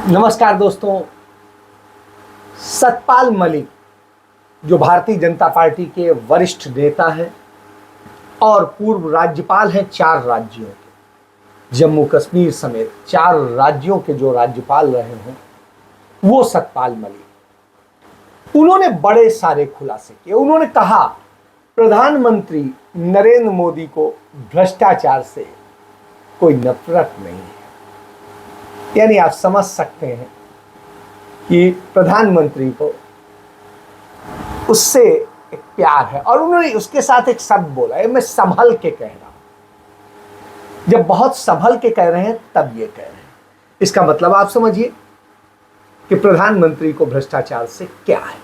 नमस्कार दोस्तों। सतपाल मलिक जो भारतीय जनता पार्टी के वरिष्ठ नेता हैं और पूर्व राज्यपाल हैं 4 राज्यों के, जम्मू कश्मीर समेत 4 राज्यों के जो राज्यपाल रहे हैं वो सतपाल मलिक। उन्होंने बड़े सारे खुलासे किए। उन्होंने कहा प्रधानमंत्री नरेंद्र मोदी को भ्रष्टाचार से कोई नफरत नहीं है। यानी आप समझ सकते हैं कि प्रधानमंत्री को उससे एक प्यार है। और उन्होंने उसके साथ एक शब्द बोला है, मैं संभल के कह रहा हूं। जब बहुत संभल के कह रहे हैं तब ये कह रहे हैं। इसका मतलब आप समझिए कि प्रधानमंत्री को भ्रष्टाचार से क्या है।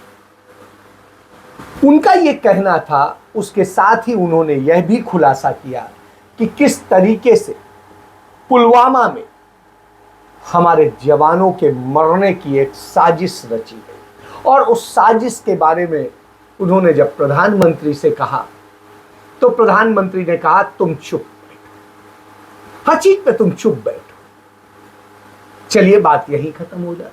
उनका ये कहना था। उसके साथ ही उन्होंने यह भी खुलासा किया कि किस तरीके से पुलवामा में हमारे जवानों के मरने की एक साजिश रची गई। और उस साजिश के बारे में उन्होंने जब प्रधानमंत्री से कहा तो प्रधानमंत्री ने कहा तुम चुप बैठो, हर चीज पे तुम चुप बैठो। चलिए बात यहीं खत्म हो जाती।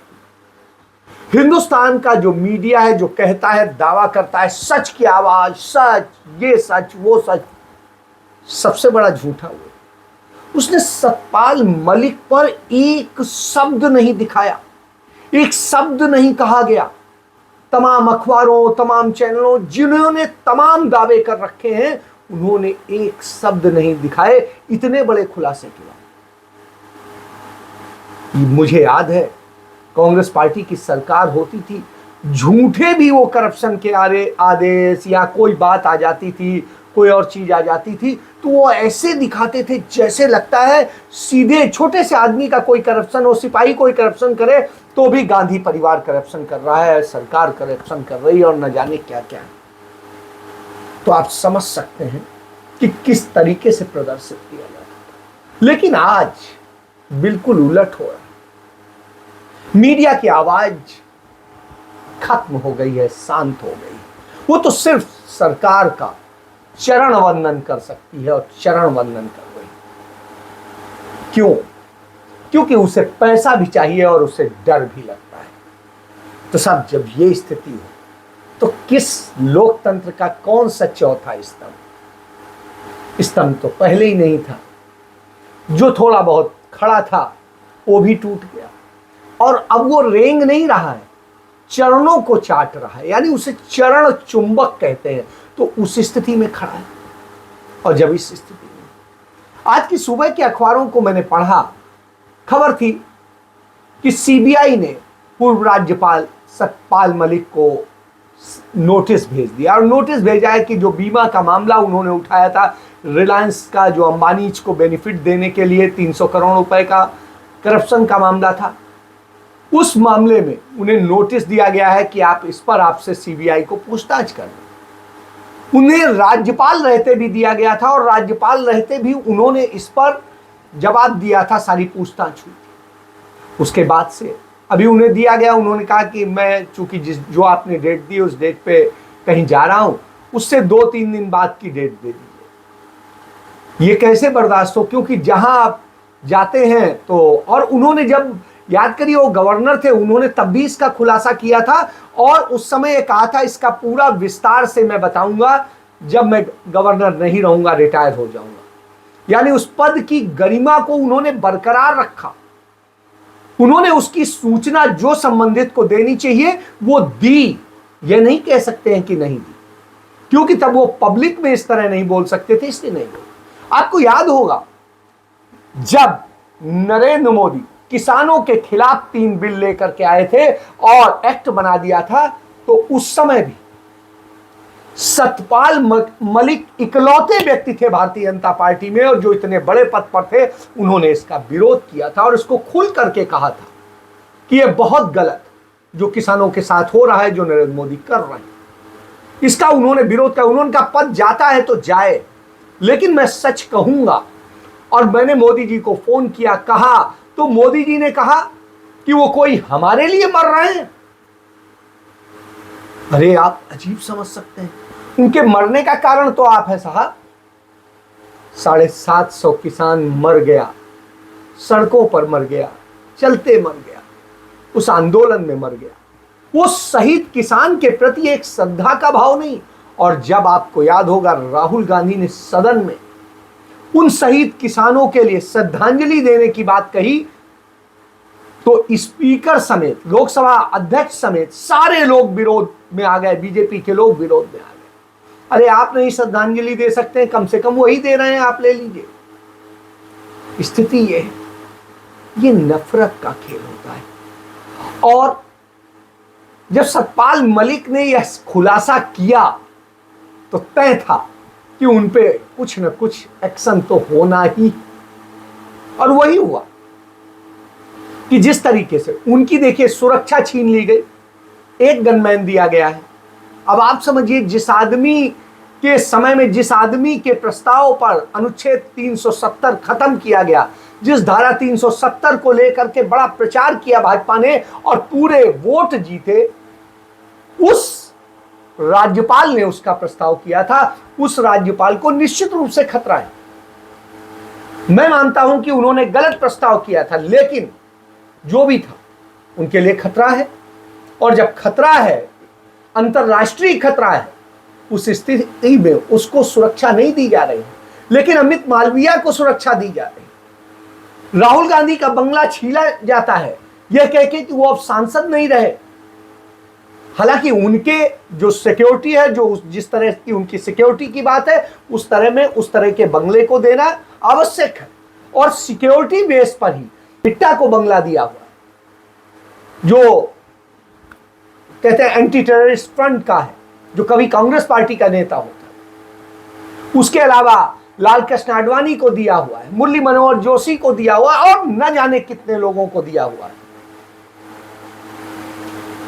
हिंदुस्तान का जो मीडिया है, जो कहता है, दावा करता है सच की आवाज, सच, ये सच, वो सच, सबसे बड़ा झूठा हुआ। उसने सतपाल मलिक पर एक शब्द नहीं दिखाया, एक शब्द नहीं कहा गया। तमाम अखबारों, तमाम चैनलों, जिन्होंने तमाम दावे कर रखे हैं, उन्होंने एक शब्द नहीं दिखाए इतने बड़े खुलासे के बाद। मुझे याद है कांग्रेस पार्टी की सरकार होती थी, झूठे भी वो करप्शन के आदेश या कोई बात आ जाती थी, कोई और चीज आ जाती थी, तो वो ऐसे दिखाते थे जैसे लगता है सीधे छोटे से आदमी का कोई करप्शन हो, सिपाही कोई करप्शन करे तो भी गांधी परिवार करप्शन कर रहा है, सरकार करप्शन कर रही है और न जाने क्या क्या। तो आप समझ सकते हैं कि किस तरीके से प्रदर्शित किया जाता था। लेकिन आज बिल्कुल उलट हो रहा है। मीडिया की आवाज खत्म हो गई है, शांत हो गई। वो तो सिर्फ सरकार का चरण वंदन कर सकती है और चरण वंदन कर रही। क्यों? क्योंकि उसे पैसा भी चाहिए और उसे डर भी लगता है। तो साहब, जब ये स्थिति हो तो किस लोकतंत्र का कौन सा चौथा स्तंभ? स्तंभ तो पहले ही नहीं था। जो थोड़ा बहुत खड़ा था वो भी टूट गया और अब वो रेंग नहीं रहा है, चरणों को चाट रहा है। यानी उसे चरण चुंबक कहते हैं। तो उस स्थिति में खड़ा है। और जब इस स्थिति में आज की सुबह के अखबारों को मैंने पढ़ा, खबर थी कि सीबीआई ने पूर्व राज्यपाल सतपाल मलिक को नोटिस भेज दिया। और नोटिस भेजा है कि जो बीमा का मामला उन्होंने उठाया था, रिलायंस का जो अंबानीज को बेनिफिट देने के लिए 300 करोड़ रुपए का करप्शन का मामला था, उस मामले में उन्हें नोटिस दिया गया है कि आप इस पर आपसे सीबीआई को पूछताछ करना। उन्हें राज्यपाल रहते भी दिया गया था और राज्यपाल रहते भी उन्होंने इस पर जवाब दिया था, सारी पूछताछ हुई थी। उसके बाद से अभी उन्हें दिया गया, उन्होंने कहा कि मैं चूंकि जो आपने डेट दी उस डेट पे कहीं जा रहा हूं, उससे 2-3 दिन बाद की डेट दे दीजिए। ये कैसे बर्दाश्त हो? क्योंकि जहां आप जाते हैं तो, और उन्होंने जब, याद करिए वो गवर्नर थे, उन्होंने तब भी इसका खुलासा किया था और उस समय ये कहा था इसका पूरा विस्तार से मैं बताऊंगा जब मैं गवर्नर नहीं रहूंगा, रिटायर हो जाऊंगा। यानी उस पद की गरिमा को उन्होंने बरकरार रखा। उन्होंने उसकी सूचना जो संबंधित को देनी चाहिए वो दी। ये नहीं कह सकते हैं कि नहीं दी, क्योंकि तब वो पब्लिक में इस तरह नहीं बोल सकते थे, इसलिए नहीं बोल। आपको याद होगा जब नरेंद्र मोदी किसानों के खिलाफ 3 बिल लेकर के आए थे और एक्ट बना दिया था, तो उस समय भी सतपाल मलिक इकलौते व्यक्ति थे भारतीय जनता पार्टी में और जो इतने बड़े पद पर थे, उन्होंने इसका विरोध किया था और इसको खुल करके कहा था कि यह बहुत गलत जो किसानों के साथ हो रहा है, जो नरेंद्र मोदी कर रहे हैं, इसका उन्होंने विरोध किया। उन्होंने कहा पद जाता है तो जाए, लेकिन मैं सच कहूंगा। और मैंने मोदी जी को फोन किया, कहा, तो मोदी जी ने कहा कि वो कोई हमारे लिए मर रहे हैं। अरे आप अजीब समझ सकते हैं, उनके मरने का कारण तो आप है साहब। 750 किसान मर गया, सड़कों पर मर गया, चलते मर गया। उस आंदोलन में मर गया। वो शहीद किसान के प्रति एक श्रद्धा का भाव नहीं। और जब आपको याद होगा राहुल गांधी ने सदन में उन शहीद किसानों के लिए श्रद्धांजलि देने की बात कही, तो स्पीकर समेत, लोकसभा अध्यक्ष समेत सारे लोग विरोध में आ गए, बीजेपी के लोग विरोध में आ गए। अरे आप नहीं श्रद्धांजलि दे सकते हैं, कम से कम वही दे रहे हैं, आप ले लीजिए। स्थिति ये है, ये नफरत का खेल होता है। और जब सतपाल मलिक ने यह खुलासा किया तो तय था कि उन पे कुछ न कुछ एक्शन तो होना ही, और वही हुआ कि जिस तरीके से उनकी देखिए सुरक्षा छीन ली गई, एक गनमैन दिया गया है। अब आप समझिए, जिस आदमी के समय में, जिस आदमी के प्रस्ताव पर अनुच्छेद 370 खत्म किया गया, जिस धारा 370 को लेकर के बड़ा प्रचार किया भाजपा ने और पूरे वोट जीते, उस राज्यपाल ने उसका प्रस्ताव किया था। उस राज्यपाल को निश्चित रूप से खतरा है। मैं मानता हूं कि उन्होंने गलत प्रस्ताव किया था, लेकिन जो भी था उनके लिए खतरा है। और जब खतरा है, अंतरराष्ट्रीय खतरा है, उस स्थिति में उसको सुरक्षा नहीं दी जा रही है, लेकिन अमित मालवीय को सुरक्षा दी जा रही है। राहुल गांधी का बंगला छीना जाता है यह कह के कि वो अब सांसद नहीं रहे। हालांकि उनके जो सिक्योरिटी है, जो जिस तरह की उनकी सिक्योरिटी की बात है, उस तरह में उस तरह के बंगले को देना आवश्यक है। और सिक्योरिटी बेस पर ही बिट्टा को बंगला दिया हुआ, जो कहते हैं एंटी टेररिस्ट फ्रंट का है, जो कभी कांग्रेस पार्टी का नेता होता है। उसके अलावा लाल कृष्ण आडवाणी को दिया हुआ है, मुरली मनोहर जोशी को दिया हुआ है, और न जाने कितने लोगों को दिया हुआ है।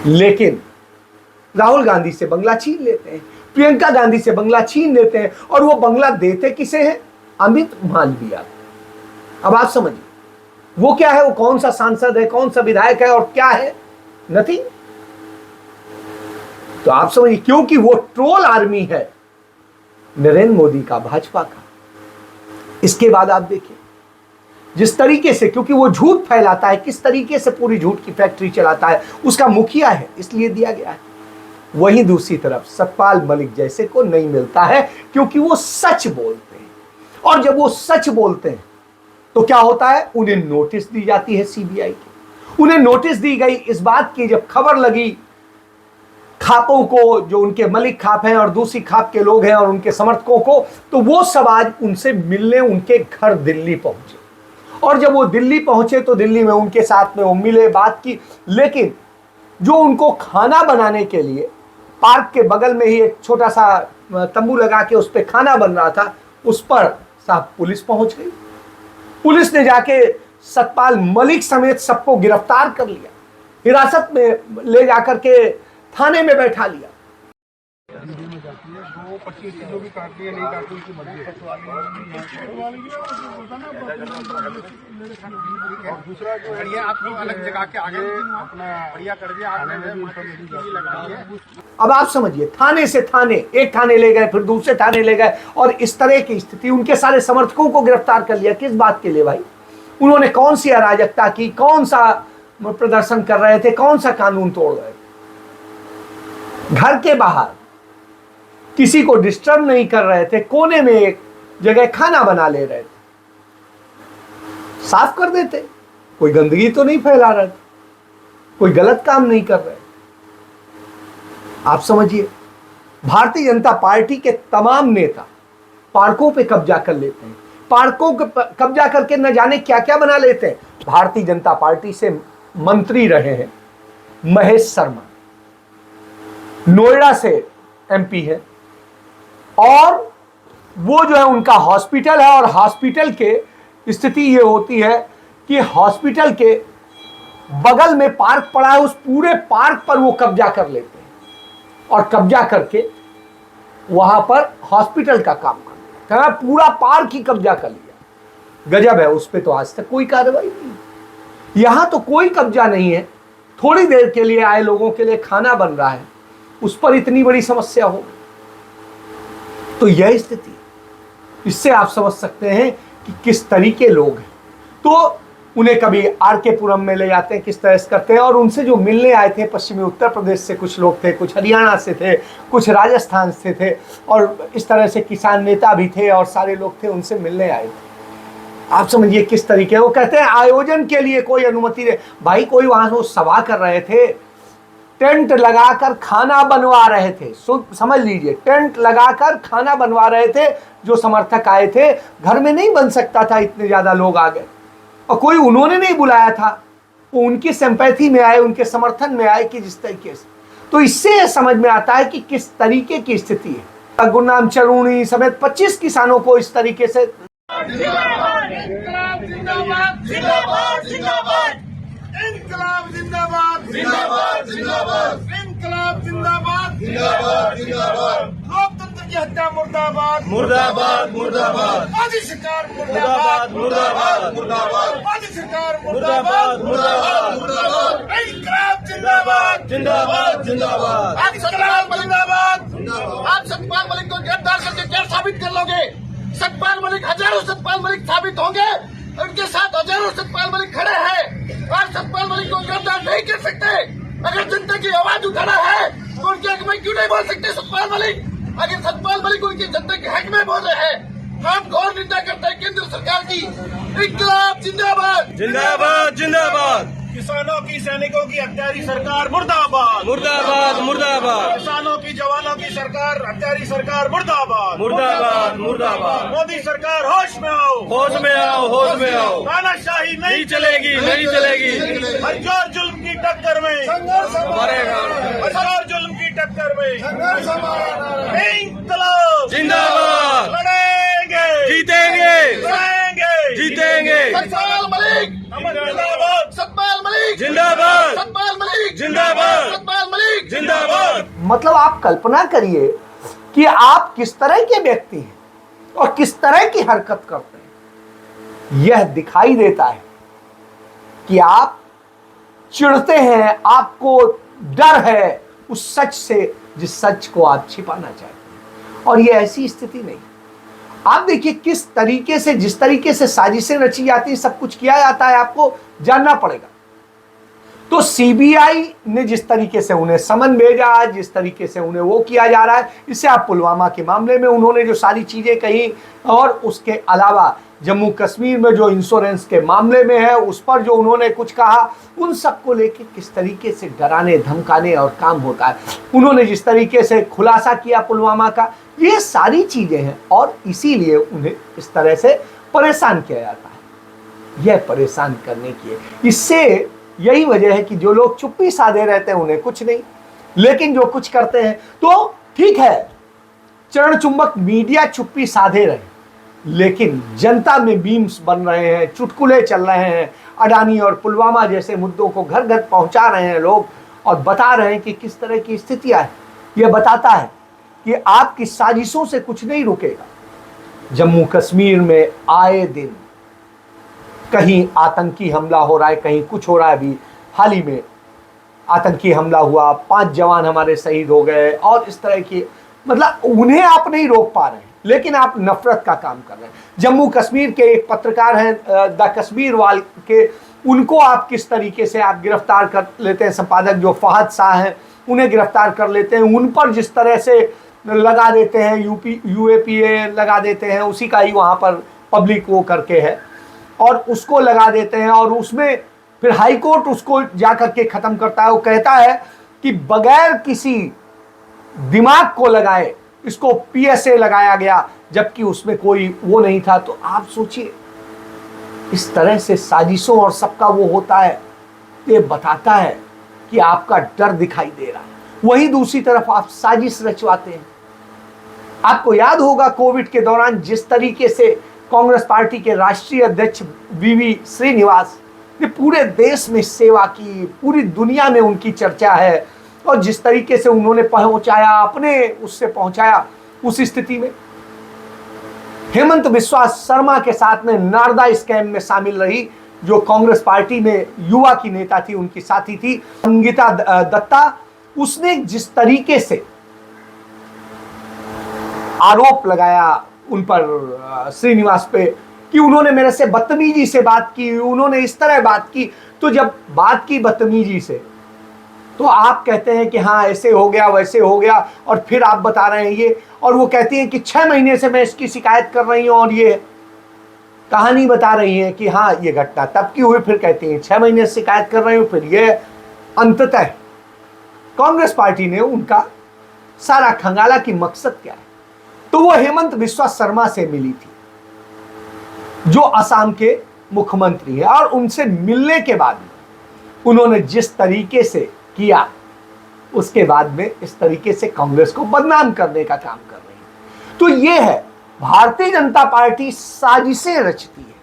लेकिन राहुल गांधी से बंगला छीन लेते हैं, प्रियंका गांधी से बंगला छीन लेते हैं, और वो बंगला देते किसे हैं? अमित मालवीय। अब आप समझिए वो क्या है, वो कौन सा सांसद है, कौन सा विधायक है, और क्या है? नथिंग। तो आप समझिए, क्योंकि वो ट्रोल आर्मी है नरेंद्र मोदी का, भाजपा का। इसके बाद आप देखिए जिस तरीके से, क्योंकि वो झूठ फैलाता है, किस तरीके से पूरी झूठ की फैक्ट्री चलाता है, उसका मुखिया है इसलिए दिया गया है। वहीं दूसरी तरफ सतपाल मलिक जैसे को नहीं मिलता है, क्योंकि वो सच बोलते हैं। और जब वो सच बोलते हैं तो क्या होता है? उन्हें नोटिस दी जाती है सीबीआई की। उन्हें नोटिस दी गई इस बात की, जब खबर लगी खापों को, जो उनके मलिक खाप हैं और दूसरी खाप के लोग हैं और उनके समर्थकों को, तो वो सब आज उनसे मिलने उनके घर दिल्ली पहुंचे। और जब वो दिल्ली पहुंचे तो दिल्ली में उनके साथ में वो मिले, बात की। लेकिन जो उनको खाना बनाने के लिए पार्क के बगल में ही एक छोटा सा तंबू लगा के उस पर खाना बन रहा था, उस पर साहब पुलिस पहुंच गई। पुलिस ने जाके सतपाल मलिक समेत सबको गिरफ्तार कर लिया, हिरासत में ले जाकर के थाने में बैठा लिया। दूसरा जो है आप लोग अलग जगह के आगे अपना बढ़िया कर दिया। अब आप समझिए, थाने से थाने, एक थाने ले गए, फिर दूसरे थाने ले गए, और इस तरह की स्थिति। उनके सारे समर्थकों को गिरफ्तार कर लिया। किस बात के लिए भाई? उन्होंने कौन सी अराजकता की, कौन सा प्रदर्शन कर रहे थे, कौन सा कानून तोड़ रहे थे? घर के बाहर किसी को डिस्टर्ब नहीं कर रहे थे, कोने में एक जगह खाना बना ले रहे थे, साफ कर देते। कोई गंदगी तो नहीं फैला रहे थे, कोई गलत काम नहीं कर रहे। आप समझिए, भारतीय जनता पार्टी के तमाम नेता पार्कों पे कब्जा कर लेते हैं, पार्कों पे कब्जा करके न जाने क्या क्या बना लेते हैं। भारतीय जनता पार्टी से मंत्री रहे हैं महेश शर्मा, नोएडा से एमपी है, और वो जो है उनका हॉस्पिटल है, और हॉस्पिटल के स्थिति ये होती है कि हॉस्पिटल के बगल में पार्क पड़ा है, उस पूरे पार्क पर वो कब्जा कर लेते हैं, और कब्जा करके वहां पर हॉस्पिटल का काम करते हैं। पूरा पार्क ही कब्जा कर लिया। गजब है, उस पर तो आज तक कोई कार्रवाई नहीं। यहां तो कोई कब्जा नहीं है, थोड़ी देर के लिए आए लोगों के लिए खाना बन रहा है, उस पर इतनी बड़ी समस्या हो। तो यह स्थिति, इससे आप समझ सकते हैं कि किस तरीके लोग हैं। तो उन्हें कभी आर के पुरम में ले जाते हैं, किस तरह से करते हैं। और उनसे जो मिलने आए थे पश्चिमी उत्तर प्रदेश से कुछ लोग थे, कुछ हरियाणा से थे, कुछ राजस्थान से थे, और इस तरह से किसान नेता भी थे और सारे लोग थे, उनसे मिलने आए थे। आप समझिए किस तरीके, वो कहते हैं आयोजन के लिए कोई अनुमति नहीं। भाई कोई वहां वो सभा कर रहे थे, टेंट लगाकर खाना बनवा रहे थे, समझ लीजिए, टेंट लगाकर खाना बनवा रहे थे। जो समर्थक आए थे, घर में नहीं बन सकता था, इतने ज्यादा लोग आ गए, और कोई उन्होंने नहीं बुलाया था, वो उनकी सिंपैथी में आए, उनके समर्थन में आए कि जिस तरीके से। तो इससे समझ में आता है कि किस तरीके की स्थिति है। गुरनाम चरूणी समेत 25 किसानों को इस तरीके से जिंदाबाद जिंदाबाद जिंदाबाद जिंदाबाद इनकलाब जिंदाबाद जिंदाबाद जिंदाबाद इनकलाब जिंदाबाद जिंदाबाद जिंदाबाद लोकतंत्र की हत्या मुर्दाबाद मुर्दाबाद मुर्दाबाद मोदी सरकार मुर्दाबाद मुर्दाबाद मुर्दाबाद मोदी सरकार मुर्दाबाद मुर्दाबाद मुर्दाबाद इनकलाब जिंदाबाद जिंदाबाद जिंदाबाद आप सतपाल जिंदाबाद आप सतपाल मलिक को गिरफ्तार करके क्या साबित कर लोगे? सतपाल मलिक, हजारों सतपाल मलिक साबित होंगे, उनके साथ हजारों सतपाल मलिक खड़े हैं और सतपाल मलिक को गिरफ्तार नहीं कर सकते। अगर जनता की आवाज उठाना है तो उनके हक में क्यों नहीं बोल सकते सतपाल मलिक? अगर सतपाल मलिक उनकी जनता के हक में बोल रहे हैं, हम घोर निंदा करते हैं केंद्र सरकार की। इनकलाब जिंदाबाद जिंदाबाद जिंदाबाद किसानों की, सैनिकों की हत्यारी सरकार मुर्दाबाद मुर्दाबाद मुर्दाबाद किसानों की, जवानों की सरकार, हत्यारी सरकार मुर्दाबाद मुर्दाबाद मुर्दाबाद मोदी सरकार होश में आओ, होश में आओ, होश में आओ। तानाशाही नहीं चलेगी, नहीं चलेगी। हर जुल्म की टक्कर में मरेगा। हर जुल्म की टक्कर में इनकलाब जिंदाबाद। लड़ेंगे, जीतेंगे, लड़ेंगे, जीतेंगे। सतपाल मलिक जिंदाबाद, सतपाल मलिक जिंदाबाद, सतपाल मलिक जिंदाबाद, सतपाल मलिक जिंदाबाद। मतलब आप कल्पना करिए कि आप किस तरह के व्यक्ति हैं और किस तरह की हरकत करते हैं। यह दिखाई देता है कि आप चिढ़ते हैं, आपको डर है उस सच से जिस सच को आप छिपाना चाहते हैं, और यह ऐसी स्थिति नहीं। आप देखिए किस तरीके से, जिस तरीके से साजिशें रची जाती है, सब कुछ किया जाता है, आपको जानना पड़ेगा। तो सीबीआई ने जिस तरीके से उन्हें समन भेजा, जिस तरीके से उन्हें वो किया जा रहा है, इससे आप पुलवामा के मामले में उन्होंने जो सारी चीजें कही, और उसके अलावा जम्मू कश्मीर में जो इंश्योरेंस के मामले में है उस पर जो उन्होंने कुछ कहा, उन सबको लेके किस तरीके से डराने धमकाने और काम होता है। उन्होंने जिस तरीके से खुलासा किया पुलवामा का, ये सारी चीजें हैं, और इसीलिए उन्हें इस तरह से परेशान किया जाता है। यह परेशान करने की है। इससे यही वजह है कि जो लोग चुप्पी साधे रहते हैं उन्हें कुछ नहीं, लेकिन जो कुछ करते हैं तो ठीक है, चरण चुंबक मीडिया चुप्पी साधे रहे, लेकिन जनता में बीम्स बन रहे हैं, चुटकुले चल रहे हैं, अडानी और पुलवामा जैसे मुद्दों को घर घर पहुंचा रहे हैं लोग, और बता रहे हैं कि किस तरह की स्थितियां है। यह बताता है कि आपकी साजिशों से कुछ नहीं रुकेगा। जम्मू कश्मीर में आए दिन कहीं आतंकी हमला हो रहा है, कहीं कुछ हो रहा है। अभी हाल ही में आतंकी हमला हुआ, 5 जवान हमारे शहीद हो गए, और इस तरह की, मतलब उन्हें आप नहीं रोक पा रहे हैं, लेकिन आप नफरत का काम कर रहे हैं। जम्मू कश्मीर के एक पत्रकार हैं द कश्मीर वाल के, उनको आप किस तरीके से आप गिरफ्तार कर लेते हैं, संपादक जो फहद शाह हैं उन्हें गिरफ्तार कर लेते हैं, उन पर जिस तरह से लगा देते हैं, यूएपीए लगा देते हैं, उसी का ही वहाँ पर पब्लिक वो करके है, और उसको लगा देते हैं, और उसमें फिर हाई कोर्ट उसको जा करके ख़त्म करता है। वो कहता है कि बगैर किसी दिमाग को लगाए इसको पीएसए लगाया गया, जबकि उसमें कोई वो नहीं था। तो आप सोचिए, इस तरह से साजिशों और सबका वो होता है, ये बताता है कि आपका डर दिखाई दे रहा है। वहीं दूसरी तरफ आप साजिश रचवाते हैं। आपको याद होगा कोविड के दौरान जिस तरीके से कांग्रेस पार्टी के राष्ट्रीय अध्यक्ष वीवी श्रीनिवास ने पूरे देश में सेवा की, पूरी दुनिया में उनकी चर्चा है, और जिस तरीके से उन्होंने पहुंचाया, अपने उससे पहुंचाया, उस स्थिति में हेमंत बिस्वा शर्मा के साथ में नारदा स्कैम में शामिल रही, जो कांग्रेस पार्टी में युवा की नेता थी, उनकी साथी थी संगीता दत्ता। उसने जिस तरीके से आरोप लगाया उन पर, श्रीनिवास पे, कि उन्होंने मेरे से बदतमीजी से बात की, उन्होंने इस तरह बात की। तो जब बात की बदतमीजी से, तो आप कहते हैं कि हाँ ऐसे हो गया वैसे हो गया, और फिर आप बता रहे हैं ये, और वो कहती हैं कि 6 महीने से मैं इसकी शिकायत कर रही हूं, और ये कहानी बता रही हैं कि हाँ ये घटना तब की हुई, फिर कहती हैं 6 महीने से शिकायत कर रही हूं, फिर ये अंततः कांग्रेस पार्टी ने उनका सारा खंगाला कि मकसद क्या है। तो वो हेमंत बिस्वा शर्मा से मिली थी जो असम के मुख्यमंत्री है, और उनसे मिलने के बाद उन्होंने जिस तरीके से किया, उसके बाद में इस तरीके से कांग्रेस को बदनाम करने का काम कर रही है। तो ये है, भारतीय जनता पार्टी साजिशें रचती है,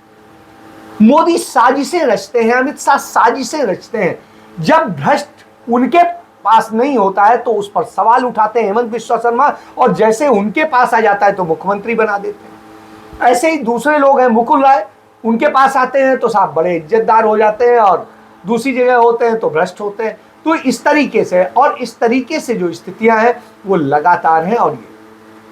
मोदी साजिशें रचते हैं, अमित शाह साजिशें रचते हैं। जब भ्रष्ट उनके पास नहीं होता है तो उस पर सवाल उठाते हैं हेमंत बिस्वा शर्मा, और जैसे उनके पास आ जाता है तो मुख्यमंत्री बना देते हैं। ऐसे ही दूसरे लोग हैं, मुकुल राय, उनके पास आते हैं तो साहब बड़े इज्जतदार हो जाते हैं, और दूसरी जगह होते हैं तो भ्रष्ट होते हैं। तो इस तरीके से, और इस तरीके से जो स्थितियां हैं वो लगातार हैं। और ये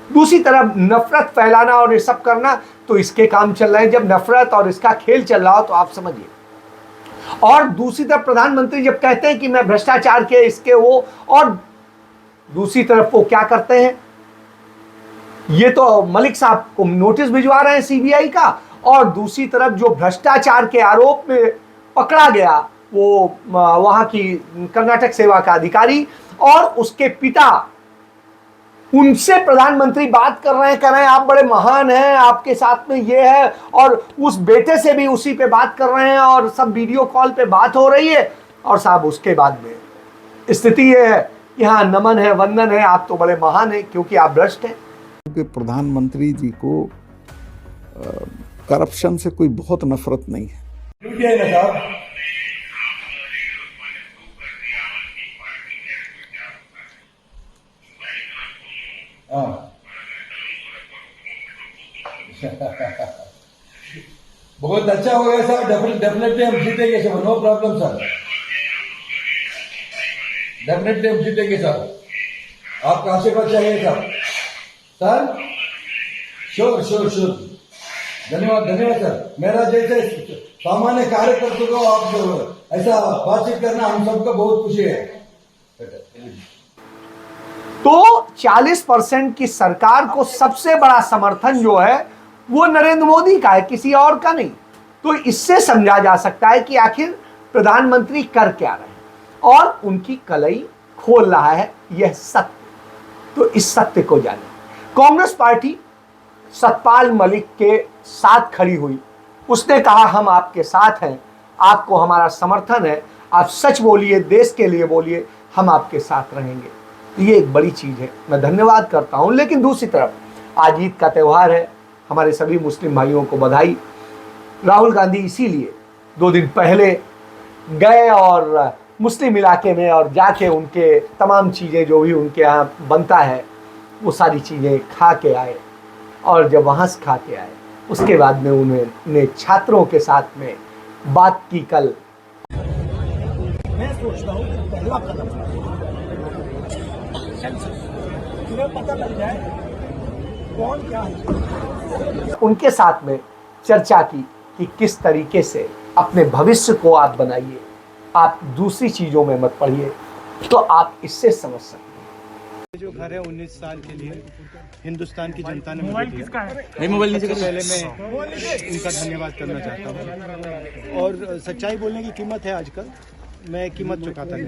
दूसरी तरफ नफरत फैलाना और ये सब करना, तो इसके काम चल रहे हैं। जब नफरत और इसका खेल चल रहा हो तो आप समझिए। और दूसरी तरफ प्रधानमंत्री जब कहते हैं कि मैं भ्रष्टाचार के इसके वो, और दूसरी तरफ वो क्या करते हैं, ये तो मलिक साहब को नोटिस भिजवा रहे हैं सीबीआई का, और दूसरी तरफ जो भ्रष्टाचार के आरोप में पकड़ा गया वो वहां की कर्नाटक सेवा का अधिकारी और उसके पिता, उनसे प्रधानमंत्री बात कर रहे हैं, कह रहे हैं आप बड़े महान हैं, आपके साथ में ये है, और उस बेटे से भी उसी पे बात कर रहे हैं, और सब वीडियो कॉल पे बात हो रही है। और साहब उसके बाद में स्थिति ये है कि हाँ नमन है, वंदन है, आप तो बड़े महान हैं क्योंकि आप भ्रष्ट हैं। क्योंकि प्रधानमंत्री जी को करप्शन से कोई बहुत नफरत नहीं है। ड्यूटी है ना साहब, बहुत अच्छा हो गया सर, डेफिनेटली हम जीतेंगे sir, no problem sir, definitely हम जीतेंगे सर, आपका आशीर्वाद चाहिए sir. Sir sure sure sure, धन्यवाद धन्यवाद सर। मेरा जैसे सामान्य कार्यकर्ता को आप ऐसा बातचीत करना हम सबको बहुत खुशी है। तो 40% की सरकार को सबसे बड़ा समर्थन जो है वो नरेंद्र मोदी का है, किसी और का नहीं। तो इससे समझा जा सकता है कि आखिर प्रधानमंत्री कर क्या रहे हैं, और उनकी कलई खोल रहा है यह सत्य। तो इस सत्य को जाने कांग्रेस पार्टी सतपाल मलिक के साथ खड़ी हुई, उसने कहा हम आपके साथ हैं, आपको हमारा समर्थन है, आप सच बोलिए, देश के लिए बोलिए, हम आपके साथ रहेंगे। ये एक बड़ी चीज है, मैं धन्यवाद करता हूं। लेकिन दूसरी तरफ आज ईद का त्यौहार है, हमारे सभी मुस्लिम भाइयों को बधाई। राहुल गांधी इसीलिए 2 दिन पहले गए और मुस्लिम इलाके में, और जाके उनके तमाम चीज़ें जो भी उनके यहाँ बनता है वो सारी चीज़ें खा के आए, और जब वहाँ से खा के आए उसके बाद में उन्होंने छात्रों के साथ में बात की। कल मैं सोचता हूँ कि पहला कदम तुम्हें पता लग जाए कौन क्या है। उनके साथ में चर्चा की कि किस तरीके से अपने भविष्य को आप बनाइए, आप दूसरी चीज़ों में मत पड़िए, तो आप इससे समझ सकते हैं। जो घर है 19 साल के लिए हिंदुस्तान की जनता ने मुझे दिया, मोबाइल नीचे पहले मैं उनका धन्यवाद करना चाहता हूँ। और सच्चाई बोलने की कीमत है, आजकल मैं कीमत चुकाता नहीं,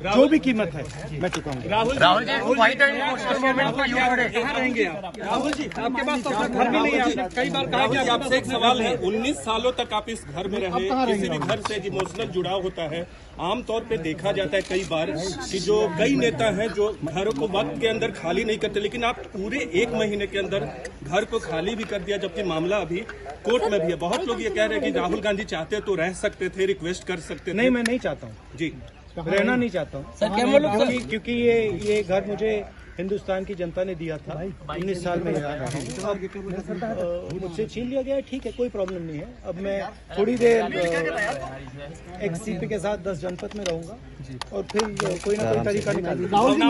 जो भी कीमत है मैं चुकाऊंगा। Rahul ji white and emotional moment को यूज करें, कहाँ रहेंगे आप? राहुल जी आपके पास तो अपना घर भी नहीं है, आपने कई बार कहा कि आपसे एक सवाल है, 19 सालों तक आप इस घर में रहे, किसी भी घर से इमोशनल जुड़ाव होता है। आमतौर पे देखा जाता है कई बार कि जो कई नेता हैं जो घर को वक्त के अंदर खाली नहीं करते, लेकिन आप पूरे 1 महीने के अंदर घर को खाली भी कर दिया, जबकि मामला अभी कोर्ट में भी है। बहुत लोग ये कह रहे हैं कि राहुल गांधी चाहते तो रह सकते थे, रिक्वेस्ट कर सकते थे। नहीं, मैं नहीं चाहता हूँ जी, रहना नहीं चाहता हूँ, क्योंकि ये घर मुझे हिंदुस्तान की जनता ने दिया था। 19 साल में यहाँ रहा हूँ। मुझसे छीन लिया गया है, ठीक है, कोई प्रॉब्लम नहीं है। अब मैं थोड़ी देर एक्स-सीपी के साथ 10 जनपद में रहूंगा और फिर कोई ना कोई तरीका निकालूंगा।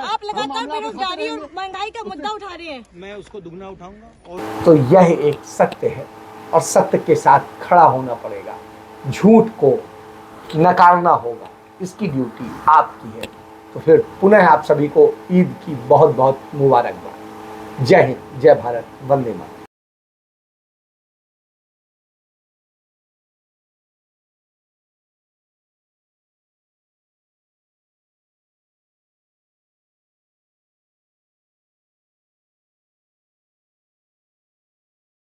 आप लगातार बेरोजगारी और महंगाई का मुद्दा उठा रहे हैं। मैं उसको दुगना उठाऊंगा। और तो यह एक सत्य है और सत्य के साथ खड़ा होना पड़ेगा। झूठ को नकारना होगा, इसकी ड्यूटी आपकी है। तो फिर पुनः आप सभी को ईद की बहुत बहुत मुबारकबाद। जय हिंद, जय भारत, वंदे मातरम।